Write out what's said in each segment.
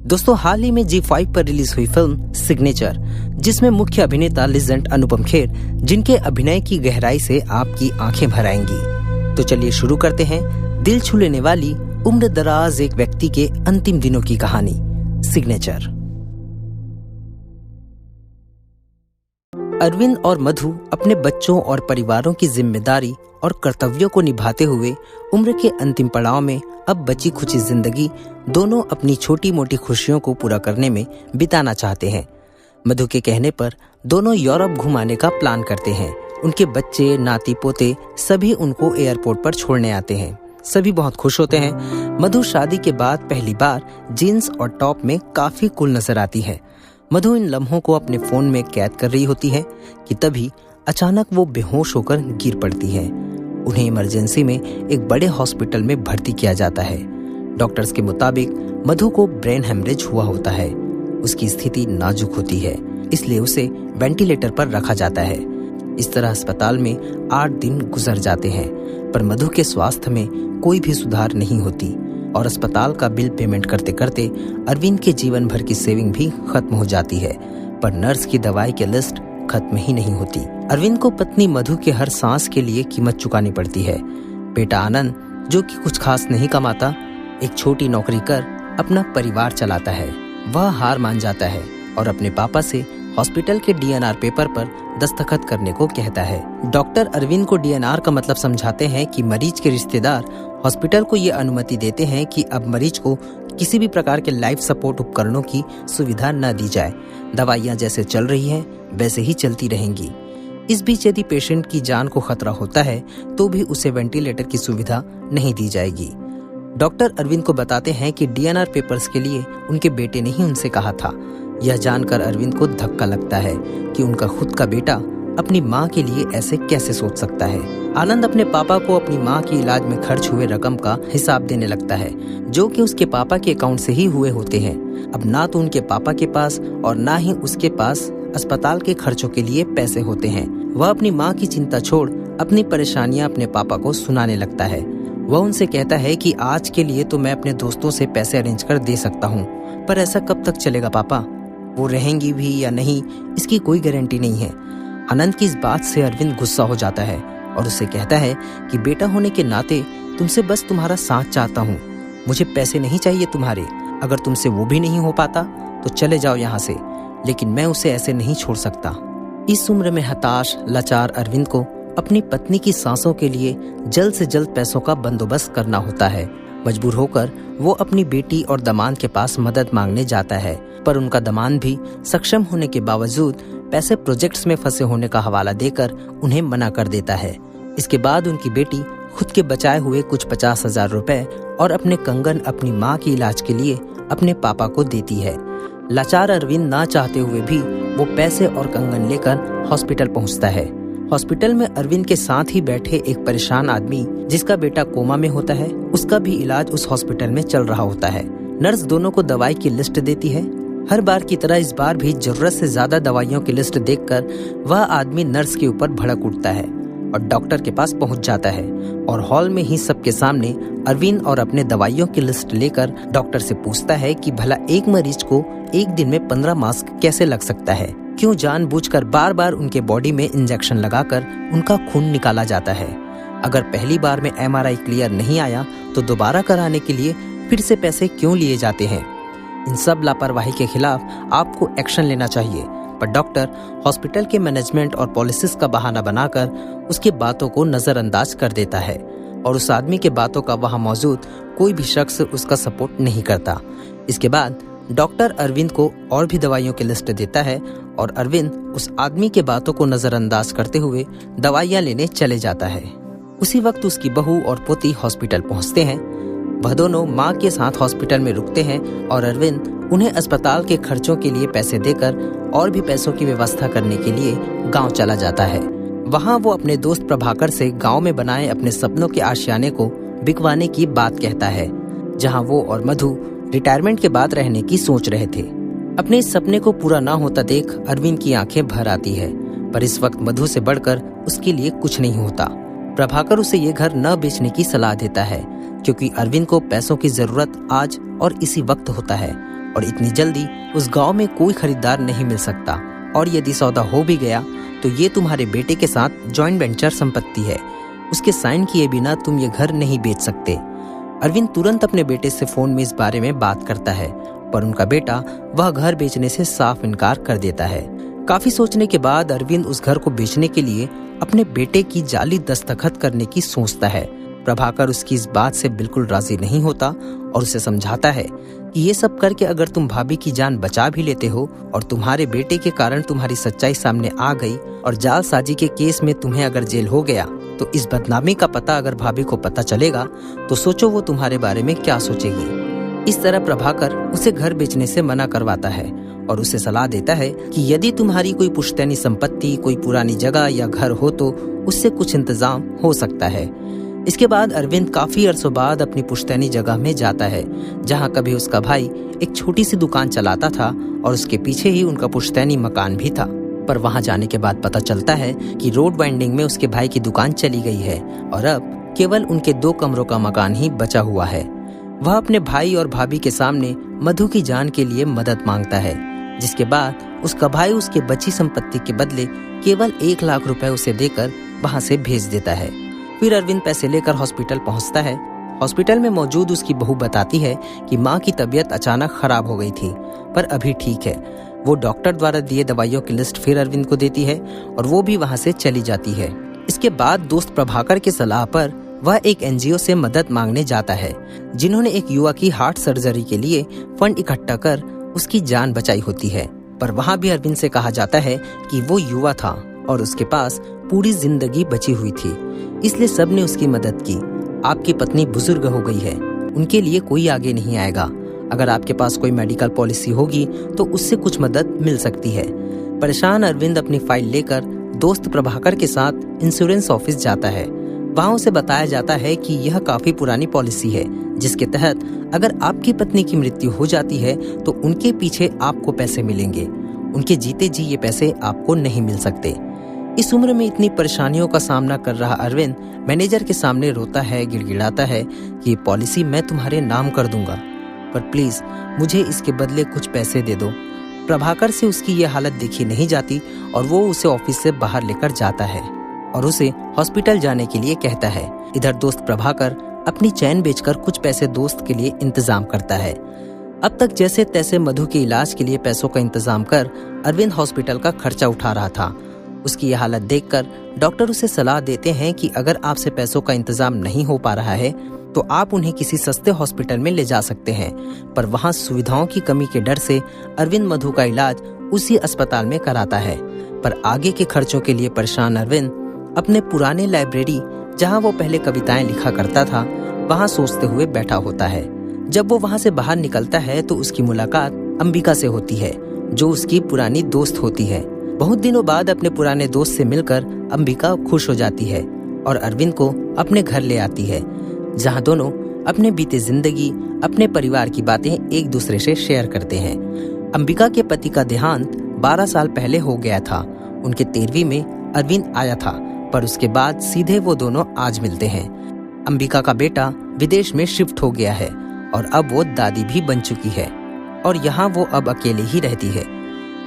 दोस्तों, हाल ही में G5 पर रिलीज हुई फिल्म सिग्नेचर, जिसमें मुख्य अभिनेता लेजेंड अनुपम खेर, जिनके अभिनय की गहराई से आपकी आंखें भर आएंगी। तो चलिए शुरू करते हैं दिल छू लेने वाली उम्र दराज एक व्यक्ति के अंतिम दिनों की कहानी, सिग्नेचर। अरविंद और मधु अपने बच्चों और परिवारों की जिम्मेदारी और कर्तव्यों को निभाते हुए उम्र के अंतिम पड़ाव में अब बची खुची जिंदगी दोनों अपनी छोटी मोटी खुशियों को पूरा करने में बिताना चाहते हैं। मधु के कहने पर दोनों यूरोप घुमाने का प्लान करते हैं। उनके बच्चे, नाती पोते सभी उनको एयरपोर्ट पर छोड़ने आते हैं। सभी बहुत खुश होते हैं। मधु शादी के बाद पहली बार जीन्स और टॉप में काफी कूल नजर आती है। मधु इन लम्हों को अपने फोन में कैद कर रही होती है कि तभी अचानक वो बेहोश होकर गिर पड़ती है। उन्हें इमरजेंसी में एक बड़े हॉस्पिटल में भर्ती किया जाता है। डॉक्टर्स के मुताबिक मधु को ब्रेन हेमरेज हुआ होता है। उसकी स्थिति नाजुक होती है, इसलिए उसे वेंटिलेटर पर रखा जाता है। इस तरह अस्पताल में 8 दिन गुजर जाते हैं, पर मधु के स्वास्थ्य में कोई भी सुधार नहीं होती और अस्पताल का बिल पेमेंट करते करते अरविंद के जीवन भर की सेविंग भी खत्म हो जाती है। पर नर्स की दवाई की लिस्ट खत्म ही नहीं होती। अरविंद को पत्नी मधु के हर सांस के लिए कीमत चुकानी पड़ती है। बेटा आनंद, जो कि कुछ खास नहीं कमाता, एक छोटी नौकरी कर अपना परिवार चलाता है। वह हार मान जाता है और अपने पापा से हॉस्पिटल के डीएनआर पेपर पर दस्तखत करने को कहता है। डॉक्टर अरविंद को डीएनआर का मतलब समझाते हैं कि मरीज के रिश्तेदार हॉस्पिटल को ये अनुमति देते हैं कि अब मरीज को किसी भी प्रकार के लाइफ सपोर्ट उपकरणों की सुविधा न दी जाए। दवाइयां जैसे चल रही हैं वैसे ही चलती रहेंगी। इस बीच यदि पेशेंट की जान को खतरा होता है तो भी उसे वेंटिलेटर की सुविधा नहीं दी जाएगी। डॉक्टर अरविंद को बताते हैं कि डीएनआर पेपर्स के लिए उनके बेटे ने ही उनसे कहा था। यह जानकर अरविंद को धक्का लगता है कि उनका खुद का बेटा अपनी माँ के लिए ऐसे कैसे सोच सकता है। आनंद अपने पापा को अपनी माँ के इलाज में खर्च हुए रकम का हिसाब देने लगता है, जो कि उसके पापा के अकाउंट से ही हुए होते हैं। अब ना तो उनके पापा के पास और ना ही उसके पास अस्पताल के खर्चों के लिए पैसे होते हैं। वह अपनी माँ की चिंता छोड़ अपनी परेशानियां अपने पापा को सुनाने लगता है। वह उनसे कहता है कि आज के लिए तो मैं अपने दोस्तों से पैसे अरेंज कर दे सकता हूँ, पर ऐसा कब तक चलेगा पापा? वो रहेंगी भी या नहीं, इसकी कोई गारंटी नहीं है। आनंद की इस बात से अरविंद गुस्सा हो जाता है और उसे कहता है कि बेटा होने के नाते तुमसे बस तुम्हारा साथ चाहता हूँ। मुझे पैसे नहीं चाहिए तुम्हारे। अगर तुमसे वो भी नहीं हो पाता तो चले जाओ यहाँ से, लेकिन मैं उसे ऐसे नहीं छोड़ सकता। इस उम्र में हताश, लाचार अरविंद को अपनी पत्नी की सांसों के लिए जल्द से जल्द पैसों का बंदोबस्त करना होता है। मजबूर होकर वो अपनी बेटी और दामाद के पास मदद मांगने जाता है, पर उनका दामाद भी सक्षम होने के बावजूद पैसे प्रोजेक्ट्स में फंसे होने का हवाला देकर उन्हें मना कर देता है। इसके बाद उनकी बेटी खुद के बचाए हुए कुछ 50,000 रुपए और अपने कंगन अपनी माँ के इलाज के लिए अपने पापा को देती है। लाचार अरविंद ना चाहते हुए भी वो पैसे और कंगन लेकर हॉस्पिटल पहुंचता है। हॉस्पिटल में अरविंद के साथ ही बैठे एक परेशान आदमी, जिसका बेटा कोमा में होता है, उसका भी इलाज उस हॉस्पिटल में चल रहा होता है। नर्स दोनों को दवाई की लिस्ट देती है। हर बार की तरह इस बार भी जरूरत से ज्यादा दवाइयों की लिस्ट देखकर वह आदमी नर्स के ऊपर भड़क उठता है और डॉक्टर के पास पहुंच जाता है और हॉल में ही सबके सामने अरविंद और अपने दवाइयों की लिस्ट लेकर डॉक्टर से पूछता है कि भला एक मरीज को एक दिन में 15 मास्क कैसे लग सकता है? क्यों जानबूझकर बार बार उनके बॉडी में इंजेक्शन लगाकर उनका खून निकाला जाता है? अगर पहली बार में MRI क्लियर नहीं आया तो दोबारा कराने के लिए फिर से पैसे क्यों लिए जाते हैं? इन सब लापरवाही के खिलाफ आपको एक्शन लेना चाहिए। पर डॉक्टर हॉस्पिटल के मैनेजमेंट और पॉलिसीज का बहाना बनाकर उसकी बातों को नजरअंदाज कर देता है और उस आदमी के बातों का वहां मौजूद कोई भी शख्स उसका सपोर्ट नहीं करता। इसके बाद डॉक्टर अरविंद को और भी दवाइयों की लिस्ट देता है और अरविंद उस आदमी के बातों को नजरअंदाज करते हुए दवाइयां लेने चले जाता है। उसी वक्त उसकी बहू और पोती हॉस्पिटल पहुंचते हैं। वह दोनों माँ के साथ हॉस्पिटल में रुकते हैं और अरविंद उन्हें अस्पताल के खर्चों के लिए पैसे देकर और भी पैसों की व्यवस्था करने के लिए गांव चला जाता है। वहां वो अपने दोस्त प्रभाकर से गांव में बनाए अपने सपनों के आशियाने को बिकवाने की बात कहता है, जहां वो और मधु रिटायरमेंट के बाद रहने की सोच रहे थे। अपने इस सपने को पूरा ना होता देख अरविंद की आंखें भर आती है, पर इस वक्त मधु से बढ़कर उसके लिए कुछ नहीं होता। प्रभाकर उसे ये घर न बेचने की सलाह देता है, क्योंकि अरविंद को पैसों की जरूरत आज और इसी वक्त होता है और इतनी जल्दी उस गांव में कोई खरीदार नहीं मिल सकता, और यदि सौदा हो भी गया तो ये तुम्हारे बेटे के साथ जॉइंट वेंचर संपत्ति है, उसके साइन किए बिना तुम ये घर नहीं बेच सकते। अरविंद तुरंत अपने बेटे से फोन में इस बारे में बात करता है, पर उनका बेटा वह घर बेचने से साफ इनकार कर देता है। काफी सोचने के बाद अरविंद उस घर को बेचने के लिए अपने बेटे की जाली दस्तखत करने की सोचता है। प्रभाकर उसकी इस बात से बिल्कुल राजी नहीं होता और उसे समझाता है कि ये सब करके अगर तुम भाभी की जान बचा भी लेते हो और तुम्हारे बेटे के कारण तुम्हारी सच्चाई सामने आ गई और जालसाजी के केस में तुम्हें अगर जेल हो गया, तो इस बदनामी का पता अगर भाभी को पता चलेगा तो सोचो वो तुम्हारे बारे में क्या सोचेगी। इस तरह प्रभाकर उसे घर बेचने से मना करवाता है और उसे सलाह देता है कि यदि तुम्हारी कोई पुश्तैनी संपत्ति, कोई पुरानी जगह या घर हो तो उससे कुछ इंतजाम हो सकता है। इसके बाद अरविंद काफी अरसों बाद अपनी पुश्तैनी जगह में जाता है, जहां कभी उसका भाई एक छोटी सी दुकान चलाता था और उसके पीछे ही उनका पुश्तैनी मकान भी था। पर वहां जाने के बाद पता चलता है कि रोड वाइंडिंग में उसके भाई की दुकान चली गई है और अब केवल उनके 2 कमरों का मकान ही बचा हुआ है। वह अपने भाई और भाभी के सामने मधु की जान के लिए मदद मांगता है, जिसके बाद उसका भाई उसकी बची संपत्ति के बदले केवल 1 लाख रुपए उसे देकर वहां से भेज देता है। फिर अरविंद पैसे लेकर हॉस्पिटल पहुंचता है। हॉस्पिटल में मौजूद उसकी बहू बताती है कि माँ की तबीयत अचानक खराब हो गई थी, पर अभी ठीक है। वो डॉक्टर द्वारा दिए दवाइयों की लिस्ट फिर अरविंद को देती है और वो भी वहां से चली जाती है। इसके बाद दोस्त प्रभाकर की सलाह पर वह एक एनजीओ से मदद मांगने जाता है, जिन्होंने एक युवा की हार्ट सर्जरी के लिए फंड इकट्ठा कर उसकी जान बचाई होती है। पर वहां भी अरविंद से कहा जाता है कि वो युवा था और उसके पास पूरी जिंदगी बची हुई थी, इसलिए सबने उसकी मदद की। आपकी पत्नी बुजुर्ग हो गई है, उनके लिए कोई आगे नहीं आएगा। अगर आपके पास कोई मेडिकल पॉलिसी होगी तो उससे कुछ मदद मिल सकती है। परेशान अरविंद अपनी फाइल लेकर दोस्त प्रभाकर के साथ इंश्योरेंस ऑफिस जाता है। वहां उसे बताया जाता है कि यह काफी पुरानी पॉलिसी है, जिसके तहत अगर आपकी पत्नी की मृत्यु हो जाती है तो उनके पीछे आपको पैसे मिलेंगे, उनके जीते जी ये पैसे आपको नहीं मिल सकते। इस उम्र में इतनी परेशानियों का सामना कर रहा अरविंद मैनेजर के सामने रोता है, गिड़गिड़ाता है कि पॉलिसी मैं तुम्हारे नाम कर दूंगा, पर प्लीज मुझे इसके बदले कुछ पैसे दे दो। प्रभाकर से उसकी ये हालत देखी नहीं जाती और वो उसे ऑफिस से बाहर लेकर जाता है और उसे हॉस्पिटल जाने के लिए कहता है। इधर दोस्त प्रभाकर अपनी चैन बेचकर कुछ पैसे दोस्त के लिए इंतजाम करता है। अब तक जैसे तैसे मधु के इलाज के लिए पैसों का इंतजाम कर अरविंद हॉस्पिटल का खर्चा उठा रहा था। उसकी यह हालत देखकर डॉक्टर उसे सलाह देते हैं कि अगर आपसे पैसों का इंतजाम नहीं हो पा रहा है तो आप उन्हें किसी सस्ते हॉस्पिटल में ले जा सकते हैं। पर वहां सुविधाओं की कमी के डर से अरविंद मधु का इलाज उसी अस्पताल में कराता है। पर आगे के खर्चों के लिए परेशान अरविंद अपने पुराने लाइब्रेरी, जहां वो पहले कविताएं लिखा करता था, वहां सोचते हुए बैठा होता है। जब वो वहां से बाहर निकलता है तो उसकी मुलाकात अंबिका से होती है, जो उसकी पुरानी दोस्त होती है। बहुत दिनों बाद अपने पुराने दोस्त से मिलकर अंबिका खुश हो जाती है और अरविंद को अपने घर ले आती है, जहां दोनों अपने बीते जिंदगी, अपने परिवार की बातें एक दूसरे से शेयर करते हैं। अंबिका के पति का देहांत 12 साल पहले हो गया था। उनके 13वीं में अरविंद आया था, पर उसके बाद सीधे वो दोनों आज मिलते हैं। अंबिका का बेटा विदेश में शिफ्ट हो गया है और अब वो दादी भी बन चुकी है और यहाँ वो अब अकेले ही रहती है।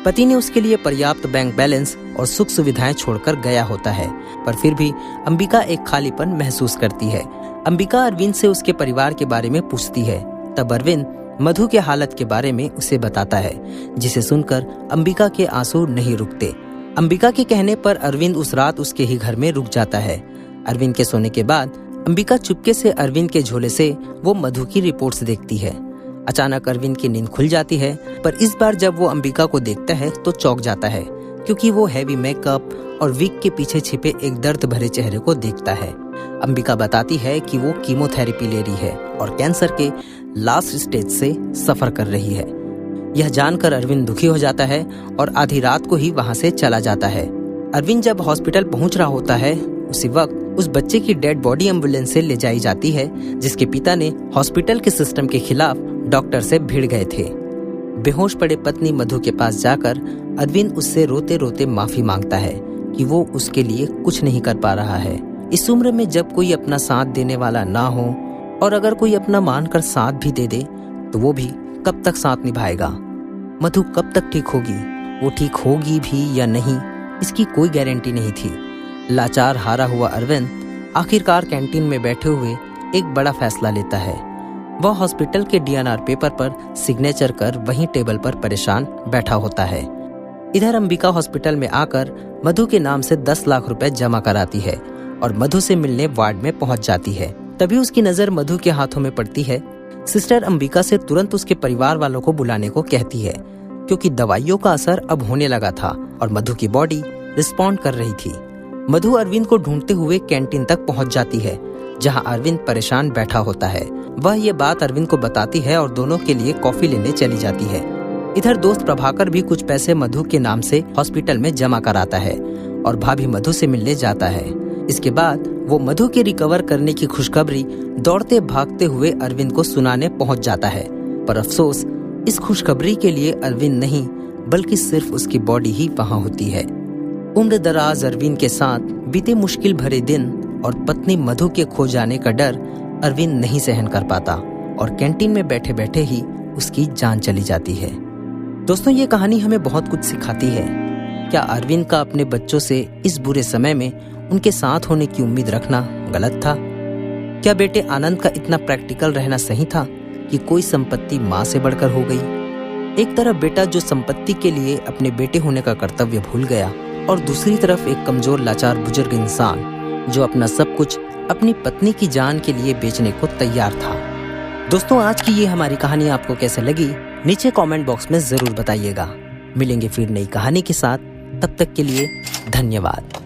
पति ने उसके लिए पर्याप्त बैंक बैलेंस और सुख सुविधाएं छोड़कर गया होता है, पर फिर भी अंबिका एक खालीपन महसूस करती है। अंबिका अरविंद से उसके परिवार के बारे में पूछती है। तब अरविंद मधु के हालत के बारे में उसे बताता है, जिसे सुनकर अंबिका के आंसू नहीं रुकते। अंबिका के कहने पर अरविंद उस रात उसके ही घर में रुक जाता है। अरविंद के सोने के बाद अंबिका चुपके से अरविंद के झोले से वो मधु की रिपोर्ट्स देखती है। अचानक अरविंद की नींद खुल जाती है, पर इस बार जब वो अंबिका को देखता है तो चौंक जाता है, क्योंकि वो हैवी मेकअप और विग के पीछे छिपे एक दर्द भरे चेहरे को देखता है। अंबिका बताती है कि वो कीमोथेरेपी ले रही है और कैंसर के लास्ट स्टेज से सफर कर रही है। यह जानकर अरविंद दुखी हो जाता है और आधी रात को ही वहां से चला जाता है। अरविंद जब हॉस्पिटल पहुंच रहा होता है, उसी वक्त उस बच्चे की डेड बॉडी एम्बुलेंस से ले जाई जाती है, जिसके पिता ने हॉस्पिटल के सिस्टम के खिलाफ डॉक्टर से भिड़ गए थे। बेहोश पड़े पत्नी मधु के पास जाकर अरविंद उससे रोते रोते माफी मांगता है कि वो उसके लिए कुछ नहीं कर पा रहा है। इस उम्र में जब कोई अपना साथ देने वाला ना हो और अगर कोई अपना मानकर साथ भी दे दे तो वो भी कब तक साथ निभाएगा। मधु कब तक ठीक होगी, वो ठीक होगी भी या नहीं, इसकी कोई गारंटी नहीं थी। लाचार हारा हुआ अरविंद आखिरकार कैंटीन में बैठे हुए एक बड़ा फैसला लेता है। वह हॉस्पिटल के डीएनआर पेपर पर सिग्नेचर कर वहीं टेबल पर परेशान बैठा होता है। इधर अंबिका हॉस्पिटल में आकर मधु के नाम से 10 लाख रुपए जमा कराती है और मधु से मिलने वार्ड में पहुंच जाती है। तभी उसकी नजर मधु के हाथों में पड़ती है। सिस्टर अंबिका से तुरंत उसके परिवार वालों को बुलाने को कहती है, क्योंकि दवाइयों का असर अब होने लगा था और मधु की बॉडी रिस्पॉन्ड कर रही थी। मधु अरविंद को ढूंढते हुए कैंटीन तक पहुंच जाती है, जहां अरविंद परेशान बैठा होता है। वह ये बात अरविंद को बताती है और दोनों के लिए कॉफी लेने चली जाती है। इधर दोस्त प्रभाकर भी कुछ पैसे मधु के नाम से हॉस्पिटल में जमा कराता है और भाभी मधु से मिलने जाता है। इसके बाद वो मधु के रिकवर करने की खुशखबरी दौड़ते भागते हुए अरविंद को सुनाने पहुंच जाता है। पर अफसोस, इस खुशखबरी के लिए अरविंद नहीं बल्कि सिर्फ उसकी बॉडी ही वहां होती है। उम्र दराज अरविंद के साथ बीते मुश्किल भरे दिन और पत्नी मधु के खो जाने का डर अरविंद नहीं सहन कर पाता और कैंटीन में बैठे बैठे ही उसकी जान चली जाती है। दोस्तों, ये कहानी हमें बहुत कुछ सिखाती है। क्या अरविंद का अपने बच्चों से इस बुरे समय में उनके साथ होने की उम्मीद रखना गलत था? क्या बेटे आनंद का इतना प्रैक्टिकल रहना सही था कि कोई संपत्ति माँ से बढ़कर हो गई? एक तरफ बेटा जो संपत्ति के लिए अपने बेटे होने का कर्तव्य भूल गया और दूसरी तरफ एक कमजोर लाचार बुजुर्ग इंसान जो अपना सब कुछ अपनी पत्नी की जान के लिए बेचने को तैयार था। दोस्तों, आज की ये हमारी कहानी आपको कैसे लगी नीचे कमेंट बॉक्स में जरूर बताइएगा। मिलेंगे फिर नई कहानी के साथ, तब तक के लिए धन्यवाद।